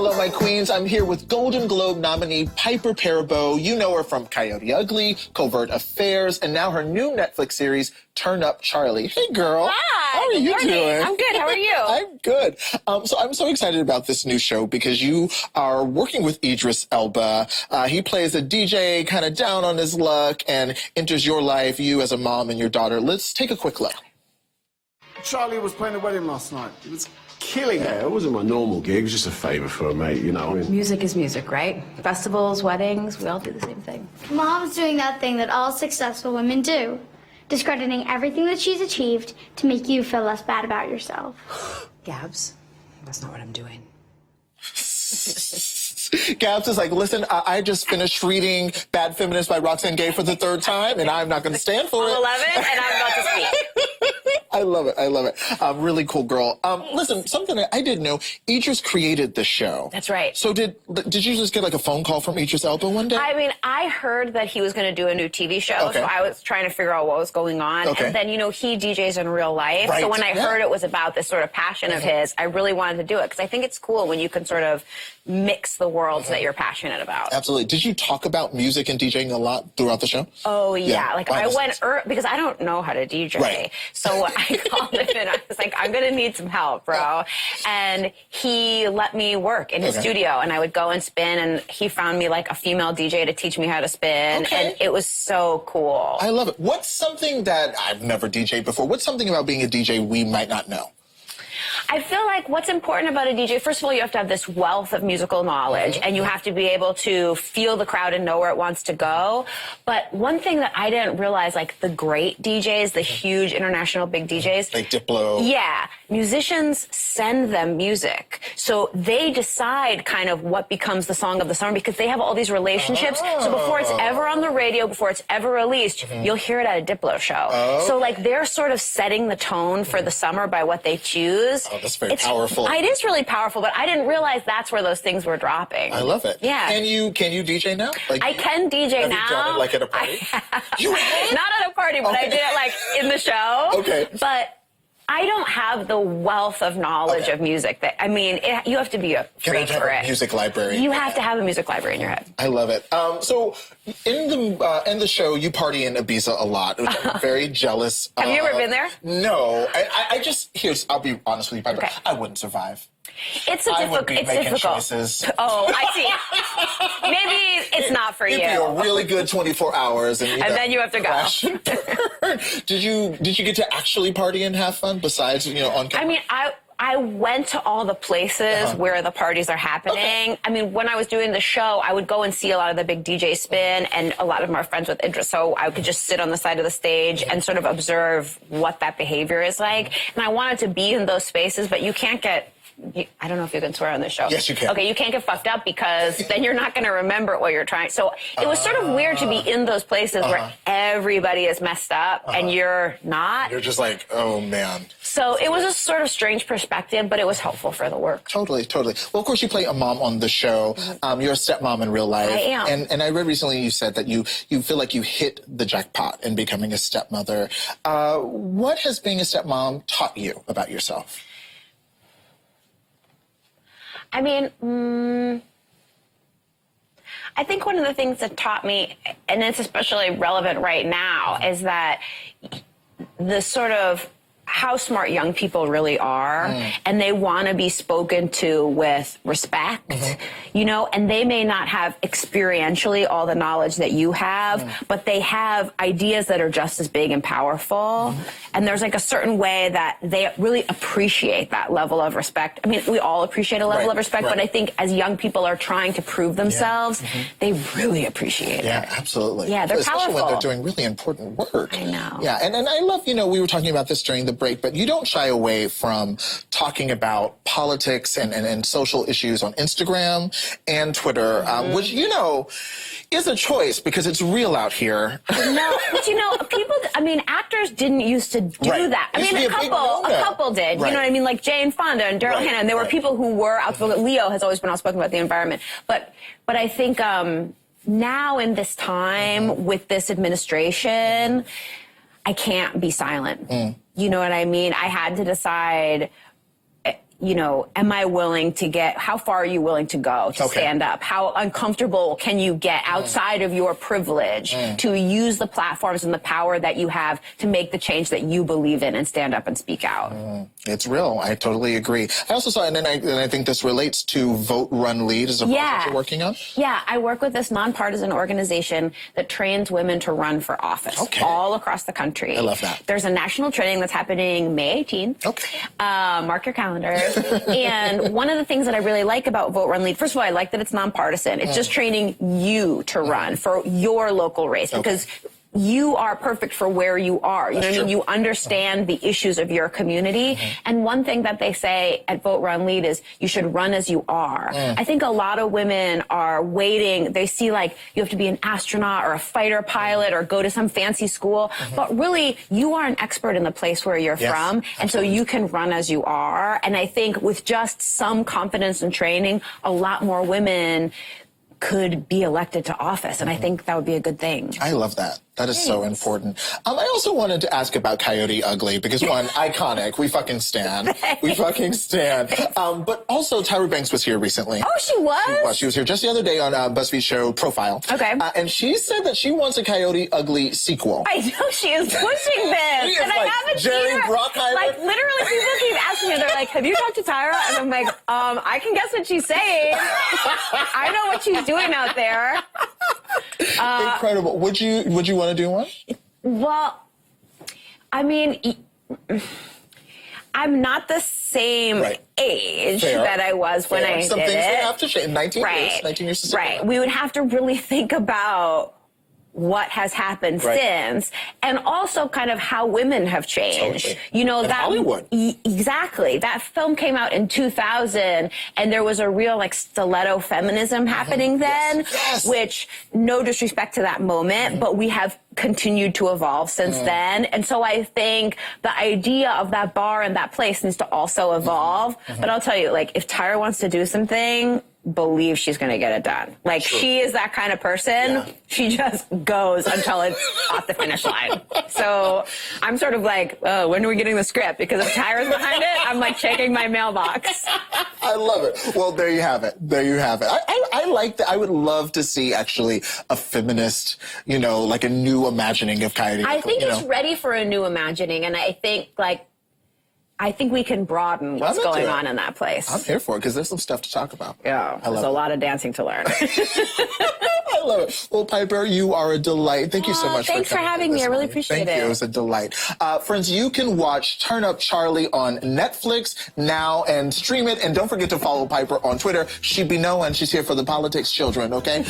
Hello, my queens. I'm here with Golden Globe nominee Piper Perabo. You know her from Coyote Ugly, Covert Affairs, and now her new Netflix series, Turn Up Charlie. Hey, girl. Hi. How are you doing? I'm good. How are you? I'm good. So I'm so excited about this new show because you are working with Idris Elba. He plays a DJ kind of down on his luck and enters your life, you as a mom and your daughter. Let's take a quick look. Charlie was playing a wedding last night. It was killing it. Yeah, it wasn't my normal gig. It was just a favour for a mate, you know. Music is music, right? Festivals, weddings, we all do the same thing. Mom's doing that thing that all successful women do, discrediting everything that she's achieved to make you feel less bad about yourself. Gabs, that's not what I'm doing. Gabs is like, listen, I just finished reading Bad Feminist by Roxane Gay for the 3rd time, and I'm not going to stand for it. I'm 11, and I'm about to speak. I love it. I love it. Really cool girl. Listen, something that I didn't know, Idris created the show. That's right. So did you just get like a phone call from Idris Elba one day? I mean, I heard that he was going to do a new TV show, Okay. so I was trying to figure out what was going on. Okay. And then, you know, he DJs in real life. Right. So when I heard it was about this sort of passion of his, I really wanted to do it because I think it's cool when you can sort of mix the worlds that you're passionate about. Absolutely. Did you talk about music and DJing a lot throughout the show? Oh, yeah. Like, I went because I don't know how to DJ. Right. So I called him and I was like, I'm going to need some help, bro. And he let me work in his studio, and I would go and spin, and he found me like a female DJ to teach me how to spin, and it was so cool. I love it. What's something that I've never DJed before? What's something about being a DJ we might not know? I feel like what's important about a DJ, first of all, you have to have this wealth of musical knowledge, and you have to be able to feel the crowd and know where it wants to go. But one thing that I didn't realize, like the great DJs, the huge international big DJs. Like Diplo. Yeah. Musicians send them music. So they decide kind of what becomes the song of the summer because they have all these relationships. So before it's ever on the radio, before it's ever released, you'll hear it at a Diplo show. So like they're sort of setting the tone for the summer by what they choose. Oh, that's very powerful. It is really powerful, but I didn't realize that's where those things were dropping. I love it. Yeah. Can you DJ now? Like, I can DJ have now. You done it like at a party? You have? Not at a party, but I did it like in the show. Okay. But I don't have the wealth of knowledge of music that, I mean, you have to be a freak for it. A music library. You have to have a music library in your head. I love it. So in the show, you party in Ibiza a lot, which I'm very jealous. Have you ever been there? No. I just, I'll be honest with you, Piper. Okay. I wouldn't survive. It's making difficult. Choices. Oh, I see. Maybe it's not for It'd you. be a really good 24 hours, and then you have to crash and burn. Did you get to actually party and have fun besides on camera? I mean, I went to all the places where the parties are happening. I mean, when I was doing the show, I would go and see a lot of the big DJ spin, and a lot of them are friends with Idris, so I could just sit on the side of the stage and sort of observe what that behavior is like. And I wanted to be in those spaces, but you can't get... I don't know if you can swear on this show. Yes, you can. Okay, you can't get fucked up because then you're not going to remember what you're trying. So it was sort of weird to be in those places where everybody is messed up and you're not. You're just like, oh, man. So it was a sort of strange perspective, but it was helpful for the work. Totally. Well, of course, you play a mom on the show. You're a stepmom in real life. I am. And I read recently you said that you feel like you hit the jackpot in becoming a stepmother. What has being a stepmom taught you about yourself? I mean, I think one of the things that taught me, and it's especially relevant right now, is that the sort of how smart young people really are, and they want to be spoken to with respect, and they may not have experientially all the knowledge that you have, but they have ideas that are just as big and powerful. And there's like a certain way that they really appreciate that level of respect. I mean, we all appreciate a level of respect, but I think as young people are trying to prove themselves, they really appreciate it. Yeah, absolutely. Yeah, they're Especially powerful. when they're doing really important work. I know. Yeah, and I love, we were talking about this during the break, but you don't shy away from talking about politics and social issues on Instagram and Twitter, which, is a choice because it's real out here. No, but people, actors didn't used to do that. I mean, a couple did. You know what I mean? Like Jane Fonda and Daryl Hannah, and there were people who were outspoken. Leo has always been outspoken about the environment. But I think now in this time with this administration, I can't be silent. You know what I mean? I had to decide, you know, how far are you willing to go to stand up? How uncomfortable can you get outside of your privilege to use the platforms and the power that you have to make the change that you believe in and stand up and speak out? It's real. I totally agree. I also saw, and I think this relates to VoteRunLead as a project you're working on. Yeah, I work with this nonpartisan organization that trains women to run for office all across the country. I love that. There's a national training that's happening May 18th. Mark your calendars. And one of the things that I really like about VoteRunLead, first of all, I like that it's nonpartisan. It's just training you to run for your local race because you are perfect for where you are. You know what I mean? You understand the issues of your community. And one thing that they say at VoteRunLead is you should run as you are. I think a lot of women are waiting. They see like you have to be an astronaut or a fighter pilot or go to some fancy school. But really, you are an expert in the place where you're from. And so you can run as you are. And I think with just some confidence and training, a lot more women could be elected to office. And I think that would be a good thing. I love that. That is so important. I also wanted to ask about Coyote Ugly because, one, iconic. We fucking stand. We fucking stand. But also, Tyra Banks was here recently. Oh, she was? She was here just the other day on BuzzFeed's show Profile. And she said that she wants a Coyote Ugly sequel. I know she is pushing this. And I haven't seen her. Like, literally, people keep asking me, they're like, have you talked to Tyra? And I'm like, I can guess what she's saying. I know what she's doing out there. Incredible. Would you want to do one? Well, I mean, I'm not the same age that I was when I did it. Some things would have to change. 19 years is We would have to really think about what has happened since, and also kind of how women have changed. You know, and that Hollywood. Exactly. That film came out in 2000, and there was a real like stiletto feminism happening then, which, no disrespect to that moment, but we have continued to evolve since then. And so I think the idea of that bar and that place needs to also evolve. But I'll tell you, like, if Tyra wants to do something, believe she's going to get it done. Like, she is that kind of person. She just goes until it's off the finish line. So I'm sort of like, when are we getting the script? Because if Tyra's behind it, I'm like checking my mailbox. I love it. Well, there you have it. There you have it. I like that. I would love to see actually a feminist, you know, like a new imagining of Coyote. I think it's ready for a new imagining. And I think we can broaden what's going on in that place. I'm here for it because there's some stuff to talk about. Yeah, there's a lot of dancing to learn. I love it. Well, Piper, you are a delight. Thank you so much thanks for having me. I really appreciate it. Thank you. It was a delight. Friends, you can watch Turn Up Charlie on Netflix now and stream it. And don't forget to follow Piper on Twitter. She be knowing she's here for the politics children, okay?